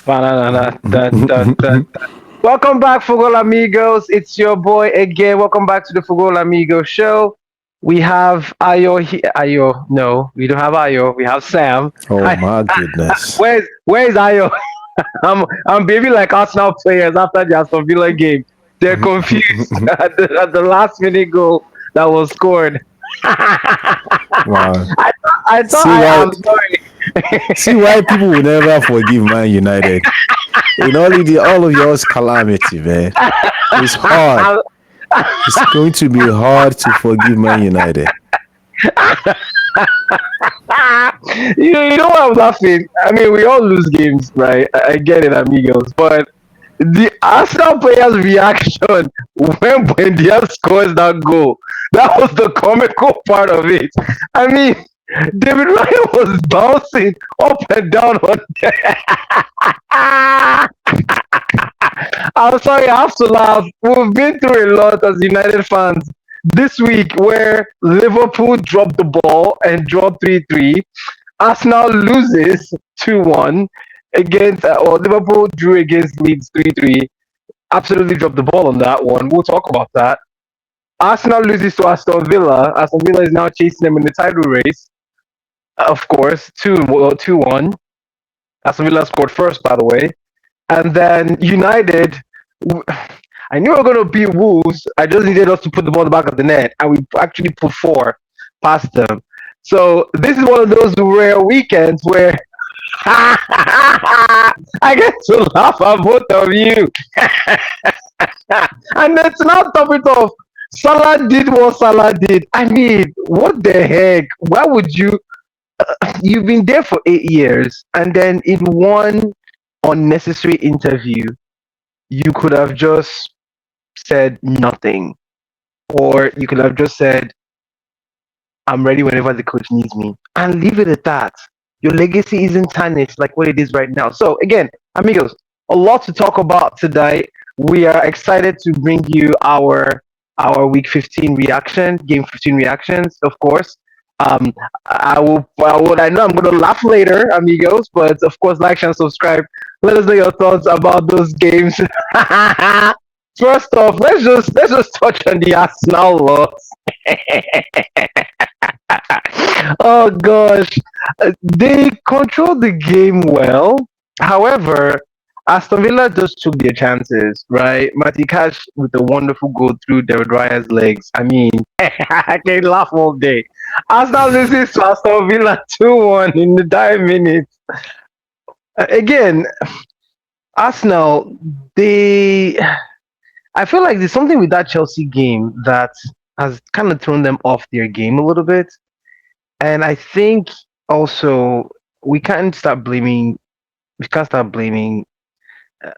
Ba-da-da-da-da-da-da. Welcome back, Football Amigos. It's your boy again. Welcome back to the Football Amigos show. We have Ayo here. Ayo, no, we don't have Ayo. We have Sam. Oh Hi. my goodness. Where's Ayo? I'm baby like Arsenal players after the Aston Villa game. They're confused at the last minute goal that was scored. Wow. I thought See why I'm sorry. see why people will never forgive Man United. In all of yours calamity, man. It's hard. It's going to be hard to forgive Man United. You know why I'm laughing? I mean, we all lose games, right? I get it, amigos. But the Arsenal players' reaction when Buendia scores that goal, that was the comical part of it. I mean, David Ryan was bouncing up and down on I'm sorry, I have to laugh. We've been through a lot as United fans this week where Liverpool dropped the ball and dropped 3-3. Arsenal loses 2-1 against, or Liverpool drew against Leeds 3-3. Absolutely dropped the ball on that one. We'll talk about that. Arsenal loses to Aston Villa. Aston Villa is now chasing them in the title race. Of course, 2-1. Aston Villa scored first, by the way. And then United, I knew we were going to beat Wolves. I just needed us to put the ball in the back of the net, and we actually put four past them. So this is one of those rare weekends where I get to laugh at both of you. And then to now top it off, Salah did what Salah did. I mean, what the heck? Why would you? You've been there for 8 years, and then in one unnecessary interview, you could have just said nothing, or you could have just said, "I'm ready whenever the coach needs me," and leave it at that. Your legacy isn't tarnished like what it is right now. So again, amigos, a lot to talk about today. We are excited to bring you our week 15 reaction, game 15 reactions, of course. Um, I know I'm gonna laugh later, amigos, but of course, like and subscribe. Let us know your thoughts about those games. First off, let's just touch on the Arsenal loss. Oh gosh, they controlled the game well. However, Aston Villa just took their chances, right? Matty Cash with a wonderful goal through David Raya's legs. I mean, I can laugh all day. Arsenal loses to Aston Villa 2-1 in the dying minutes. Again, Arsenal, they. I feel like there's something with that Chelsea game that has kind of thrown them off their game a little bit. And I think also we can't start blaming we can't start blaming uh,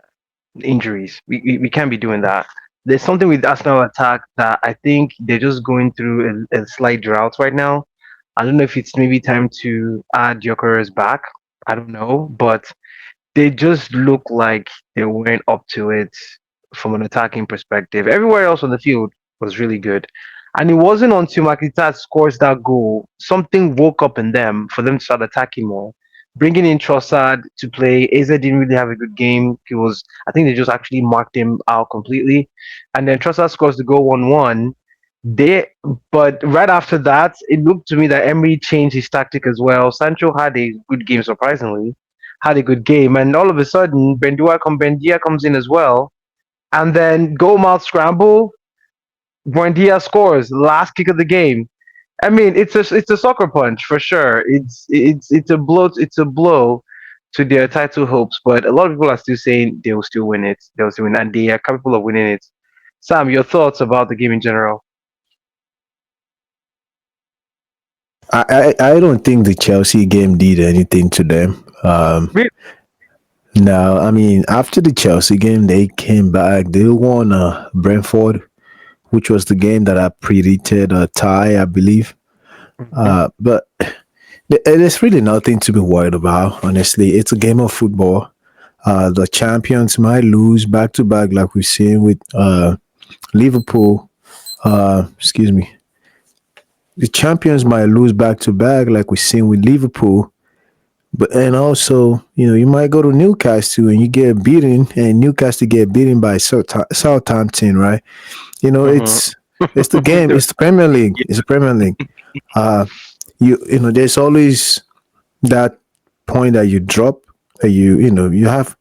injuries. We can't be doing that. There's something with Arsenal attack that I think they're just going through a slight drought right now. I don't know if it's maybe time to add Jokeres back. I don't know, but they just look like they weren't up to it from an attacking perspective. Everywhere else on the field was really good. And it wasn't until Makita scores that goal, something woke up in them for them to start attacking more. Bringing in Trossard to play, Eze didn't really have a good game. I think they just actually marked him out completely. And then Trossard scores the goal 1-1. They, but right after that, it looked to me that Emery changed his tactic as well. Sancho had a good game, surprisingly, had a good game, and all of a sudden, Bendia comes in as well, and then goal mouth scramble. Buendia scores last kick of the game. I mean, it's a soccer punch for sure. It's a blow to their title hopes, but a lot of people are still saying they will still win it. They will still win, and they are capable of winning it. Sam, your thoughts about the game in general? I don't think the Chelsea game did anything to them. Really? No, I mean after the Chelsea game, they came back. They won Brentford, which was the game that I predicted a tie, I believe. Mhm. But there's really nothing to be worried about. Honestly, it's a game of football. The champions might lose back to back, like we've seen with Liverpool. Excuse me. The champions might lose back to back, like we've seen with Liverpool. But and also, you might go to Newcastle and you get beaten, and Newcastle get beaten by Southampton, right? You know, Hmm. it's the game. It's the Premier League. It's the Premier League. Uh, there's always that point that you drop. That you have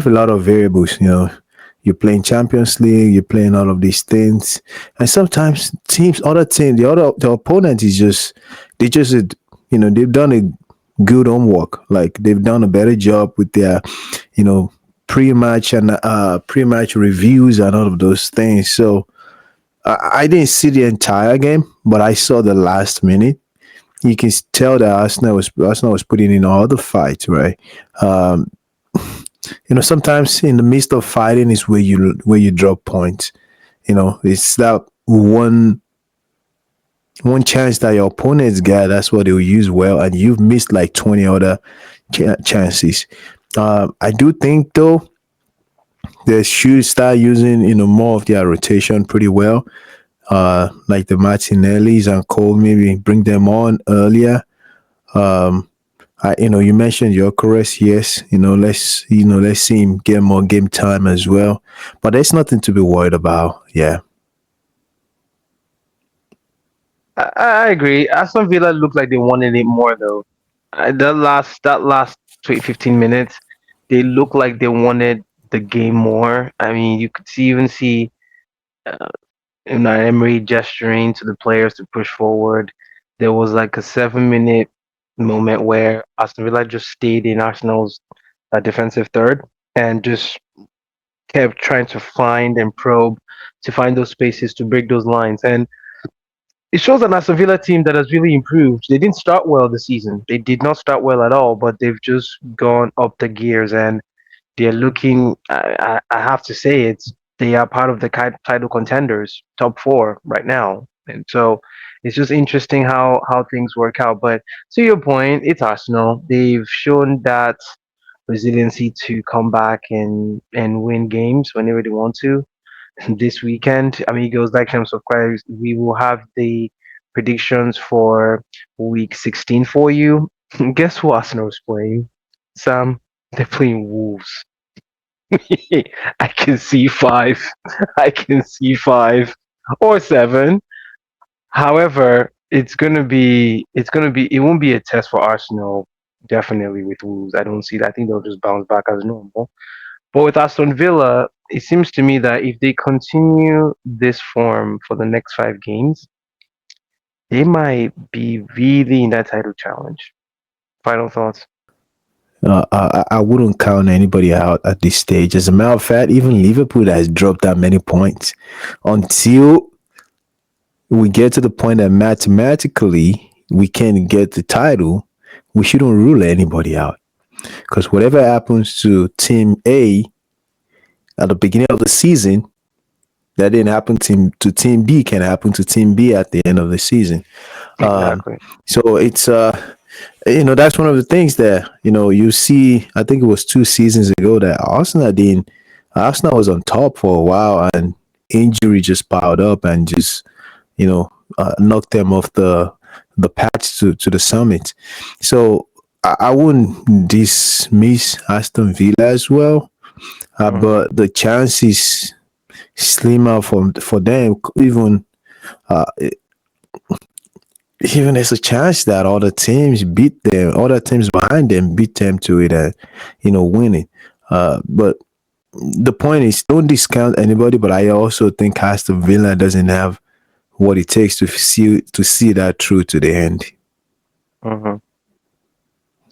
a lot of variables. You're playing Champions League. You're playing all of these things, and sometimes the opponent is just they just they've done a good homework. Like they've done a better job with their you know pre-match reviews and all of those things. So I didn't see the entire game, but I saw the last minute. You can tell that Arsenal was putting in all the fight, right? Um, Sometimes in the midst of fighting is where you drop points. It's that one chance that your opponents get. That's what they'll use well, and you've missed like 20 other chances. I do think though they should start using more of their rotation pretty well. Like the Martinellis and Cole, maybe bring them on earlier. You mentioned your chorus. Yes, let's see him get more game time as well. But there's nothing to be worried about. Yeah. I agree. Aston Villa looked like they wanted it more though. That last 15 minutes, they looked like they wanted the game more. I mean, you could even see uh, Emery gesturing to the players to push forward. There was like a 7 minute moment where Aston Villa just stayed in Arsenal's defensive third and just kept trying to find and probe to find those spaces to break those lines. And it shows an Aston Villa team that has really improved. They didn't start well this season. They did not start well at all, but they've just gone up the gears and they're looking. I have to say they are part of the title contenders, top four right now, and so it's just interesting how things work out. But to your point, it's Arsenal. They've shown that resiliency to come back and win games whenever they want to. This weekend, Amigos, like and subscribe. We will have the predictions for week 16 for you. Guess who Arsenal is playing? Sam, they're playing Wolves. I can see five. I can see five or seven. However, it won't be a test for Arsenal. Definitely with Wolves, I don't see that. I think they'll just bounce back as normal. But with Aston Villa, it seems to me that if they continue this form for the next 5 games, they might be really in that title challenge. Final thoughts. I wouldn't count anybody out at this stage. As a matter of fact, even Liverpool has dropped that many points. Until we get to the point that mathematically we can get the title, we shouldn't rule anybody out. Because whatever happens to Team A at the beginning of the season, that didn't happen to Team B can happen to Team B at the end of the season. Um, Exactly. so that's one of the things that you see. I think it was 2 seasons ago that Arsenal was on top for a while, and injury just piled up and just knocked them off the path to the summit. So I wouldn't dismiss Aston Villa as well, Hmm. but the chances slimmer for them. Uh, even there's a chance that other teams behind them beat them to it and win it. But the point is, don't discount anybody. But I also think Aston Villa doesn't have what it takes to see that through to the end. Hmm.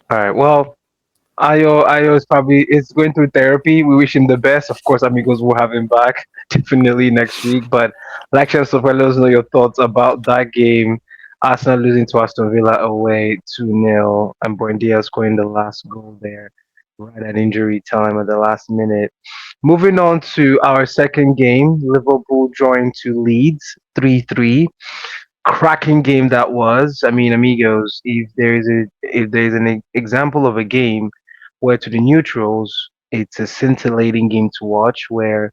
All right. Well, Ayo is going through therapy. We wish him the best. Of course, Amigos will have him back definitely next week. But like share, so let us know your thoughts about that game. Arsenal losing to Aston Villa away 2-0, and Buendia scoring the last goal there right at injury time at the last minute. Moving on to our second game, Liverpool drawing to Leeds 3-3. Cracking game that was. I mean, amigos, if there's an example of a game where to the neutrals, it's a scintillating game to watch where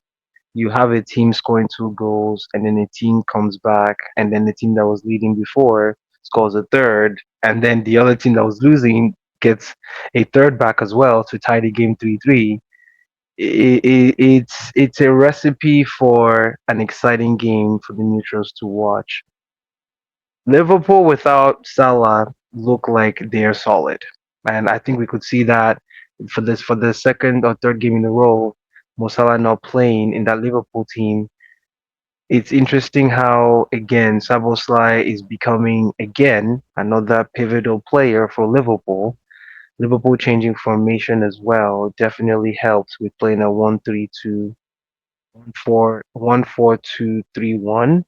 you have a team scoring 2 goals and then a team comes back and then the team that was leading before scores a third and then the other team that was losing gets a third back as well to tie the game 3-3. It's a recipe for an exciting game for the neutrals to watch. Liverpool without Salah look like they're solid, and I think we could see that for the second or third game in a row. Mo Salah not playing in that Liverpool team. It's interesting how again Szoboszlai is becoming again another pivotal player for Liverpool. Liverpool changing formation as well definitely helps with playing a 1-3-2, 1-4-2-3-1,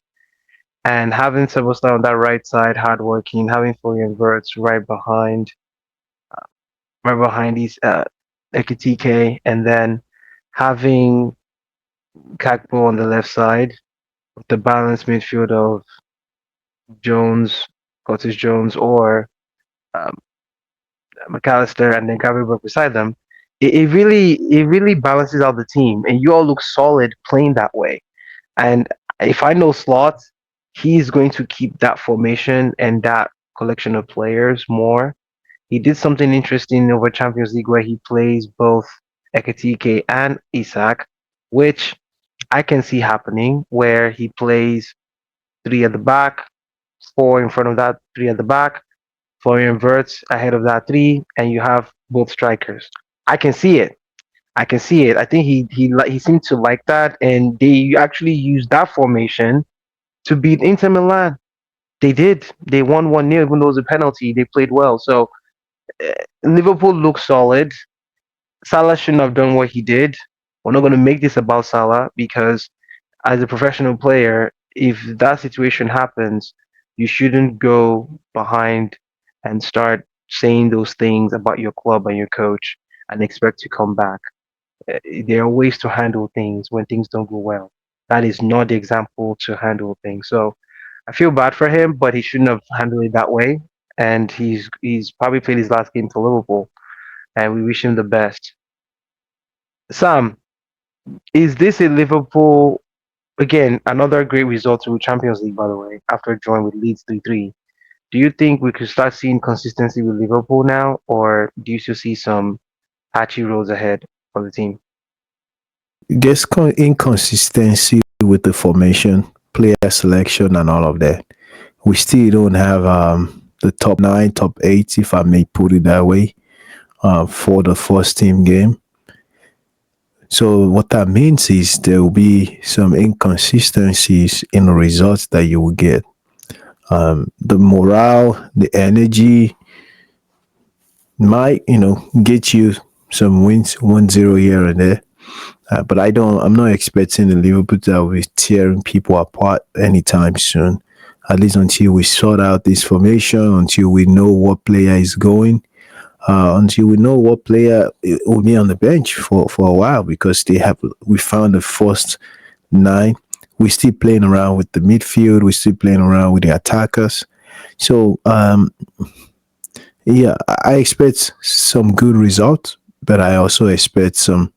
and having Szoboszlai on that right side, hardworking, having Florian Wirtz right behind these Ekitike, and then having Kakpo on the left side with the balanced midfield of Jones, Curtis Jones, or um, McAllister, and then Gabriel beside them. It really balances out the team, and you all look solid playing that way. And if I know Slot, he's going to keep that formation and that collection of players more. He did something interesting over Champions League where he plays both Ekatike and Isak, which I can see happening, where he plays three at the back, four in front of that three at the back, Florian Wirtz ahead of that three, and you have both strikers. I can see it. I can see it. I think he seemed to like that, and they actually used that formation to beat Inter Milan. They did. They won 1-0, even though it was a penalty. They played well. So Liverpool looks solid. Salah shouldn't have done what he did. We're not going to make this about Salah because, as a professional player, if that situation happens, you shouldn't go behind and start saying those things about your club and your coach and expect to come back. There are ways to handle things when things don't go well. That is not the example to handle things. So I feel bad for him, but he shouldn't have handled it that way. And he's probably played his last game for Liverpool, and we wish him the best. Sam, is this a Liverpool again? Another great result through Champions League, by the way, after drawing with Leeds 3-3. Do you think we could start seeing consistency with Liverpool now, or do you still see some patchy roads ahead for the team? There's inconsistency with the formation, player selection, and all of that. We still don't have the top nine, top eight, if I may put it that way, for the first team game. So what that means is there will be some inconsistencies in the results that you will get. The morale, the energy might, get you some wins, 1-0 here and there. But I'm not expecting the Liverpool that will be tearing people apart anytime soon. At least until we sort out this formation, until we know what player is going, until we know what player will be on the bench for a while, because we found the first nine. We're still playing around with the midfield. We're still playing around with the attackers. So yeah, I expect some good results, but I also expect some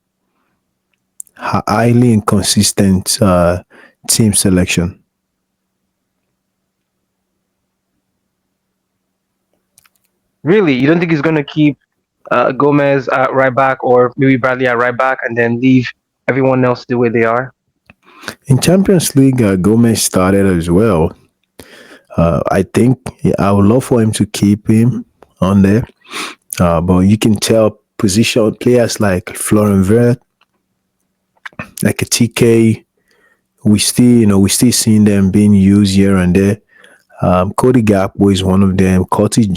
highly inconsistent team selection. Really, you don't think he's going to keep Gomez at right back or maybe Bradley at right back and then leave everyone else the way they are? In Champions League, Gomez started as well. I think I would love for him to keep him on there, but you can tell position players like Florian Wirtz, like a TK, we still seeing them being used here and there. Cody Gakpo is one of them. Curtis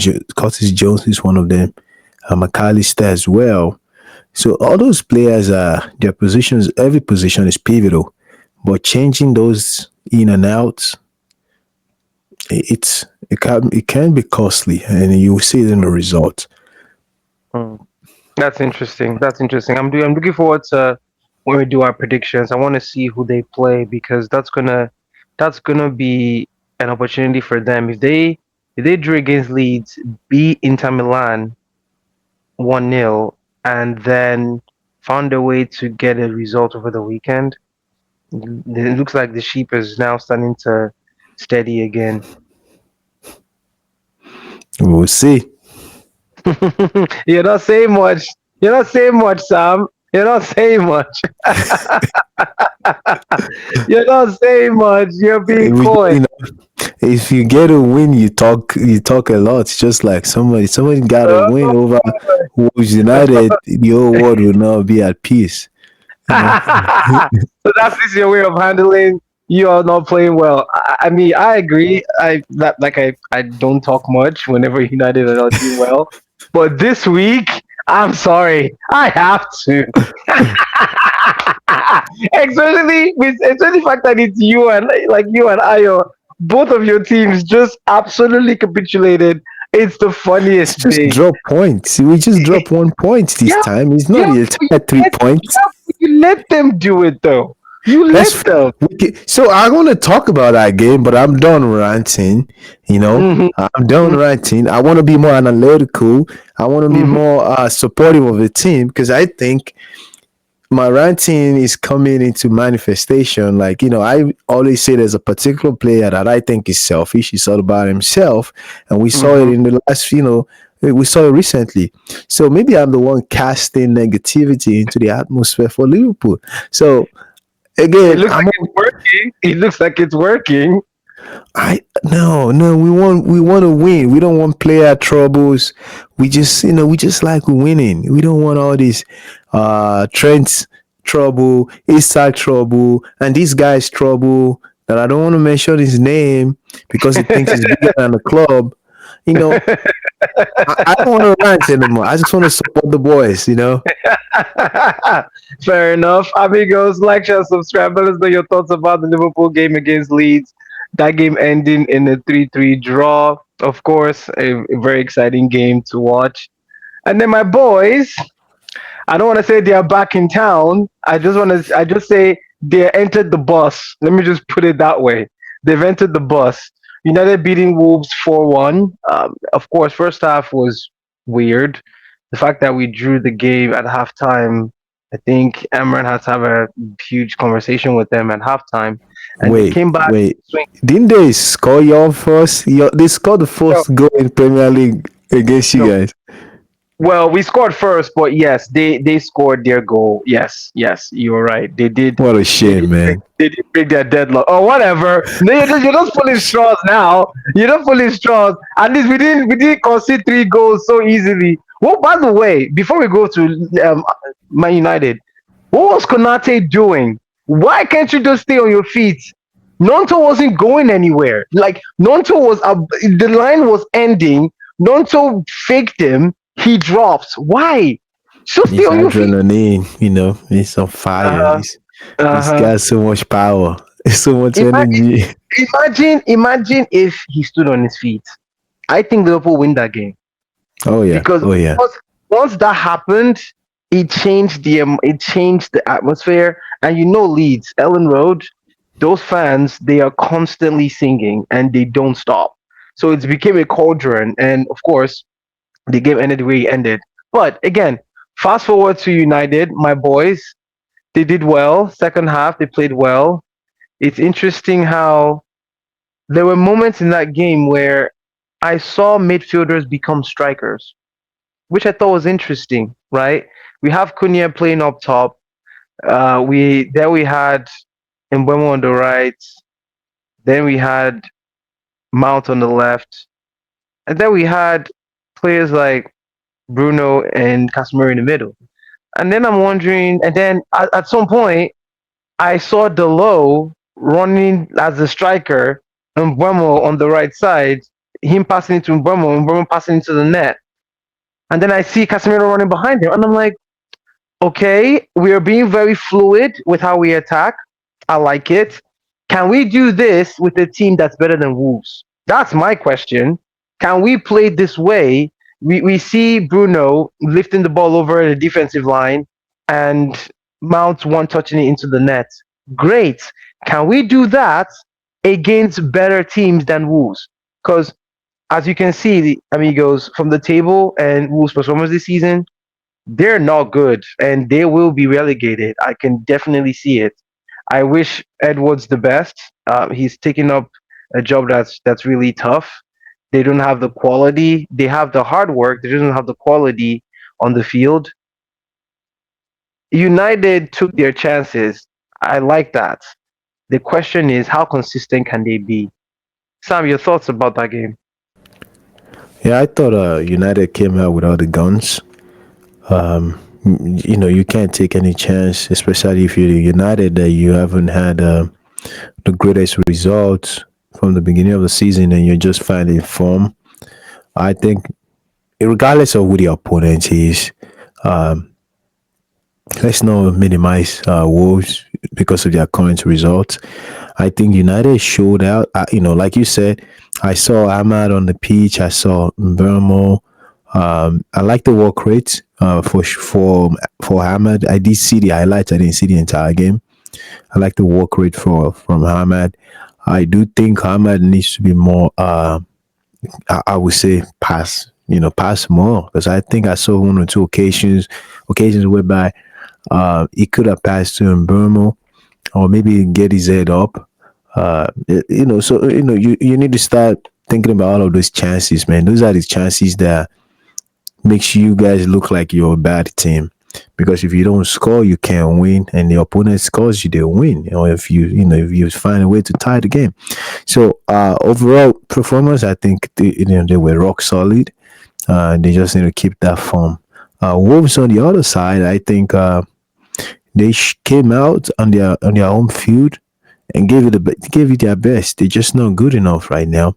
Jones is one of them. McAllister as well. So all those players are their positions. Every position is pivotal, but changing those in and out, it can be costly, and you will see it in the results. Hmm. That's interesting. That's interesting. I'm looking forward to when we do our predictions. I want to see who they play because that's gonna be an opportunity for them. If they drew against Leeds, beat Inter Milan 1-0, and then found a way to get a result over the weekend, it looks like the sheep is now starting to steady again. We will see. You're not saying much. You're not saying much, Sam. You're not saying much. You're not saying much. You're being We, coy. you know, if you get a win, you talk a lot. It's just like somebody got a Uh, win over Wolves United, the whole world will now be at peace. You know, so that's this your way of handling you are not playing well. I mean, I agree. I don't talk much whenever United are not doing well. But this week, I'm sorry, I have to. Especially the fact that it's you and like you and Ayo, both of your teams just absolutely capitulated. It's the it's funniest just thing. drop points. We just drop 1 point this Yeah, time. It's not yeah, the but you entire three let, points. yeah, but you let them do it though. You Let's let them. so I want to talk about that game, but I'm done ranting. You know, Hmm. I'm done ranting. I want to be more analytical. I want to be Hmm. more supportive of the team because I think my ranting is coming into manifestation. Like, I always say there's a particular player that I think is selfish. He's all about himself. And we saw it Hmm. in the last, we saw it recently. So maybe I'm the one casting negativity into the atmosphere for Liverpool. So It again, looks like it's working. It looks like it's working. I no, we want to win. We don't want player troubles. We just like winning. We don't want all this Trent's trouble, Isak trouble, and this guy's trouble that I don't want to mention his name because he thinks he's bigger than the club. You know, I don't want to rant anymore. I just want to support the boys. Fair enough. Amigos, like, share, subscribe. Let us know your thoughts about the Liverpool game against Leeds. That game ending in a 3-3 draw. Of course, a very exciting game to watch. And then my boys, I don't want to say they are back in town. I just say they entered the bus. Let me just put it that way. They've entered the bus. United beating Wolves 4-1. Of course, first half was weird. The fact that we drew the game at halftime, I think Amran had to have a huge conversation with them at halftime, and they Wait, came back wait. swing. Didn't they score your first? They scored the No, first goal in Premier League against you no. guys. Well, we scored first, but yes, they scored their goal. Yes, yes, you were right. They did. What a They did shame, break. man. They did break their deadlock. Oh, whatever. No, you're just pulling straws now. You're not pulling straws. At least we didn't concede 3 goals so easily. Well, by the way, before we go to Man United, what was Konate doing? Why can't you just stay on your feet? Nonto wasn't going anywhere. Like Nonto was, the line was ending. Nonto faked him. He drops. Why? Just stay He's on your feet. adrenaline, he's on Uh fire. huh. Uh He's huh. got so much power, so much Imagine, energy. imagine if he stood on his feet. I think Liverpool win that game Oh yeah, because oh yeah. once that happened, it changed the atmosphere. And Leeds, Ellen Road, those fans, they are constantly singing and they don't stop. So it became a cauldron, and of course, the game ended the way it ended. But again, fast forward to United, my boys, they did well. Second half, they played well. It's interesting how there were moments in that game where I saw midfielders become strikers, which I thought was interesting, right? We have Cunha playing up top. We had Mbemo on the right. Then we had Mount on the left, and then we had players like Bruno and Casemiro in the middle. And then I'm wondering, and then at some point, I saw Delo running as a striker and Mbemo on the right side, him passing it to Mbemo, and Mbemo passing into the net. And then I see Casemiro running behind him, and I'm like, okay, we are being very fluid with how we attack. I like it. Can we do this with a team that's better than Wolves? That's my question. Can we play this way? We see Bruno lifting the ball over the defensive line and Mount one touching it into the net. Great. Can we do that against better teams than Wolves? Because as you can see, amigos, from the table and Wolves' performance this season, they're not good and they will be relegated. I can definitely see it. I wish Edwards the best. He's taking up a job that's really tough. They don't have the quality. They have the hard work. They don't have the quality on the field. United took their chances. I like that. The question is, how consistent can they be? Sam, your thoughts about that game? Yeah, I thought United came out with all the guns. You know, you can't take any chance, especially if you're United that you haven't had the greatest results from the beginning of the season and you're just finding form. I think, regardless of who the opponent is, let's not minimize Wolves because of their current results. I think United showed out. You know, like you said, I saw Ahmad on the pitch. I saw Mbermo. I like the work rate for Ahmad. I did see the highlights. I didn't see the entire game. I like the work rate for from Ahmad. I do think Ahmad needs to be more. I would say pass. You know, pass more because I think I saw one or two occasions whereby he could have passed to Mbermo or maybe get his head up. You know, so you need to start thinking about all of those chances, man. Those are the chances that makes you guys look like you're a bad team. Because if you don't score, you can't win, and the opponent scores, you they win. Or if if you find a way to tie the game. So overall performance, I think they were rock solid. They just need to keep that form. Wolves on the other side, I think they came out on their home field and gave it their best. They're just not good enough right now.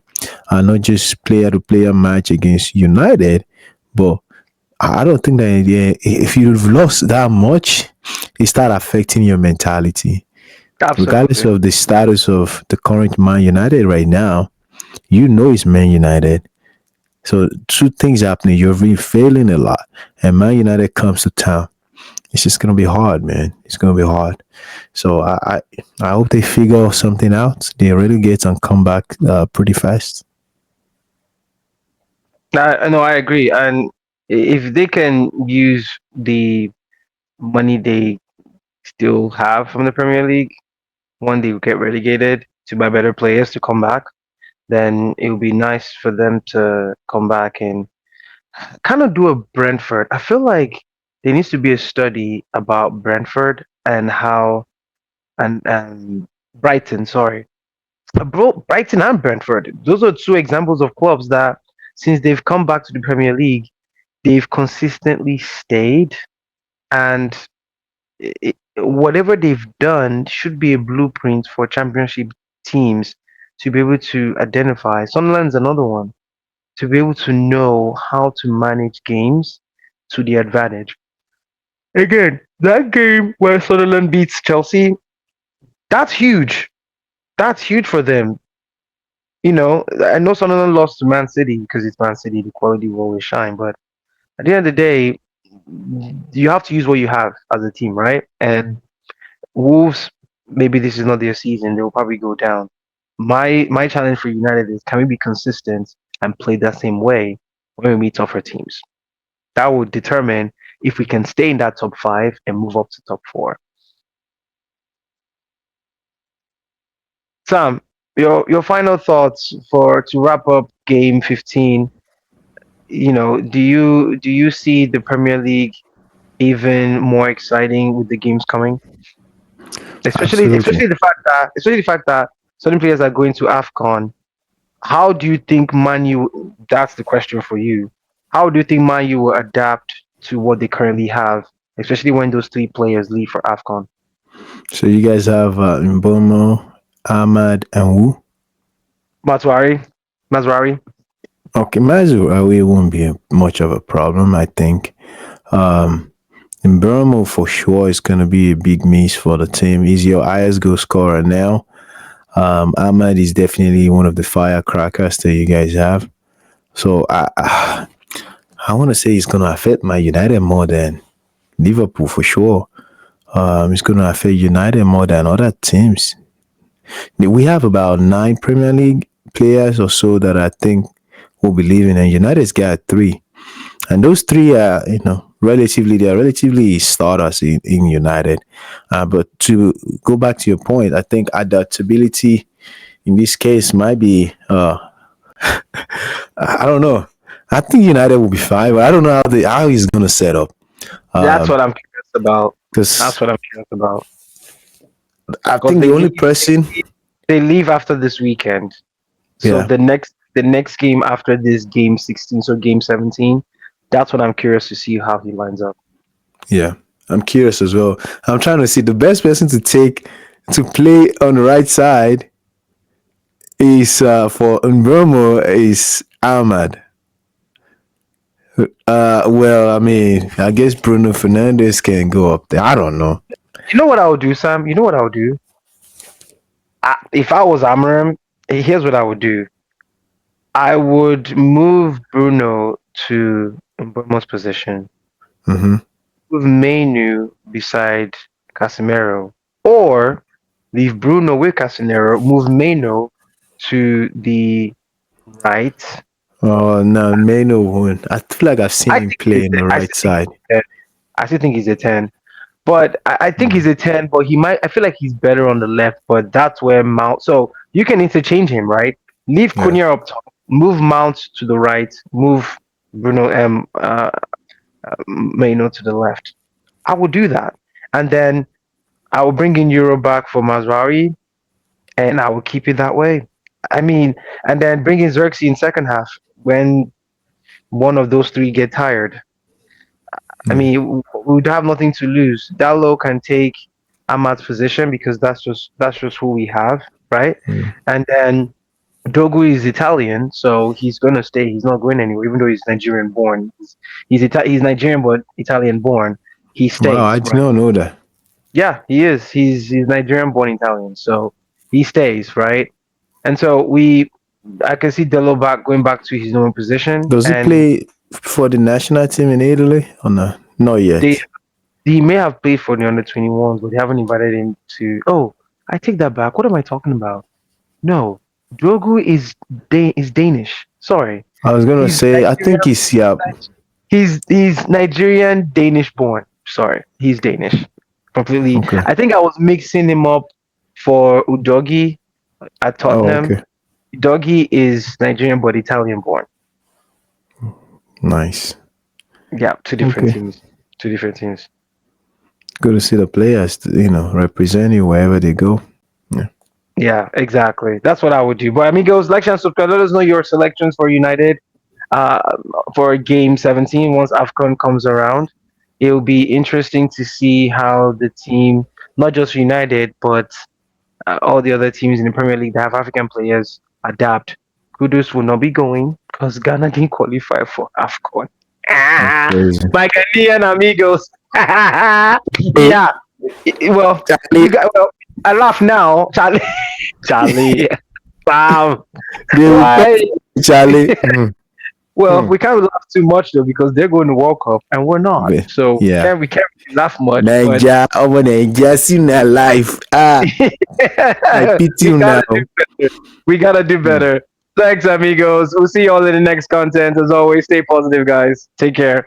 Not just player to player match against United, but I don't think that if you've lost that much, it start affecting your mentality. Regardless Absolutely. of the status of the current Man United right now, you know it's Man United. So two things happening. You're really failing a lot, and Man United comes to town. It's just gonna be hard, man. It's gonna be hard. So I hope they figure something out. They relegate and come back pretty fast. I know, I agree. And if they can use the money they still have from the Premier League when they get relegated to buy better players to come back, then it would be nice for them to come back and kind of do a Brentford. I feel like there needs to be a study about Brentford and how and Brighton, sorry, Brighton and Brentford. Those are two examples of clubs that since they've come back to the Premier League, they've consistently stayed, and whatever they've done should be a blueprint for Championship teams to be able to identify. Sunderland's another one, to be able to know how to manage games to the advantage. Again, that game where Sunderland beats Chelsea, that's huge. That's huge for them. I know Sunderland lost to Man City because it's Man City, the quality will always shine. But at the end of the day, you have to use what you have as a team, right? And Wolves, maybe this is not their season. They'll probably go down. My challenge for United is, can we be consistent and play that same way when we meet tougher teams? That will determine if we can stay in that top five and move up to top four. Sam, your final thoughts for to wrap up game 15. Do you see the Premier League even more exciting with the games coming? Especially Absolutely. especially the fact that especially the fact that certain players are going to AFCON. How do you think Manu? That's the question for you. How do you think Manu will adapt to what they currently have, especially when those three players leave for AFCON? So you guys have Mbomo, Ahmad, and Wu. Matwari, Mazrari. Okay, Mazu away won't be much of a problem, I think. Um, Mbomo for sure is going to be a big miss for the team. He's your highest goal scorer now. Ahmad is definitely one of the firecrackers that you guys have. So I want to say it's going to affect my United more than Liverpool for sure. It's going to affect United more than other teams. We have about 9 Premier League players or so that I think will be leaving, and United's got three, and those three are they're relatively starters in United. But to go back to your point, I think adaptability in this case might be I don't know. I think United will be fine, but I don't know how he's gonna set up. That's Um, what I'm curious about. That's because what I'm curious about. I Because think the only person, they leave after this weekend. So yeah, the next game after this game 16, so game 17, that's what I'm curious to see how he lines up. yeah, I'm curious as well. I'm trying to see the best person to take to play on the right side is for Nbermo is Ahmad. Well, I mean, I guess Bruno Fernandez can go up there. I don't know. You know what I would do, Sam? You know what I would do? If I was Amarim, here's what I would do. I would move Bruno to Mbomo's position, Hmm. move Mainu beside Casemiro, or leave Bruno with Casemiro, move Maino to the right. Oh no, Mano won. I feel like I've seen I him think play on the I right still think side. he's a 10. I still think he's a 10. But I think he's Mm. a 10, but he might I feel like he's better on the left, but that's where Mount so you can interchange him, right? Leave Yeah. Cunha up top, move Mount to the right, move Bruno Maino to the left. I will do that. And then I will bring in Euro back for Mazraoui and I will keep it that way. I mean, and then bring in Xerxes in second half when one of those three get tired. I Yeah. mean, we would have nothing to lose. Dallo can take Ahmad's position because that's just who we have, right? Mm. And then Dogu is Italian, so he's gonna stay. He's not going anywhere, even though he's Nigerian born. He's Nigerian but Italian born. He Wow, I stays, did right? not know that. Yeah, he is. He's Nigerian born Italian, so he stays, right? And so I can see Dello back going back to his normal position, Does he and play for the national team in Italy or no? Not they yet. he may have played for the under 21s, but they haven't invited him to. Oh, I take that back. What am I talking about? No, Drogu is Danish. Sorry, I was gonna he's say I Nigerian. think he's yeah. He's Nigerian Danish born. Sorry, he's Danish. Completely. Okay. I think I was mixing him up for Udogi at Oh, Tottenham. okay. Udogi is Nigerian but Italian born. Nice. Yeah, two different Okay. teams. Two different teams. Good to see the players, represent you wherever they go. Yeah. Yeah, exactly. That's what I would do. But amigos, like and subscribe. Let us know your selections for United uh, for game 17 once AFCON comes around. It will be interesting to see how the team, not just United, but all the other teams in the Premier League that have African players adapt. Kudus will not be going because Ghana didn't qualify for AFCON. That's Ah, crazy. my Ghanaian amigos. Oh, Yeah. Well, Charlie, I laugh now, Charlie. Charlie, wow. they will talk Why? Charlie. Mm, Well, mm. we can't laugh too much though because they're going to World Cup and we're not. So Yeah. we can't really laugh much. But Naija, over Naija, see na life. Ah, I pity we you now. gotta do better. We gotta do Mm. better. Thanks, amigos. We'll see you all in the next content. As always, stay positive, guys. Take care.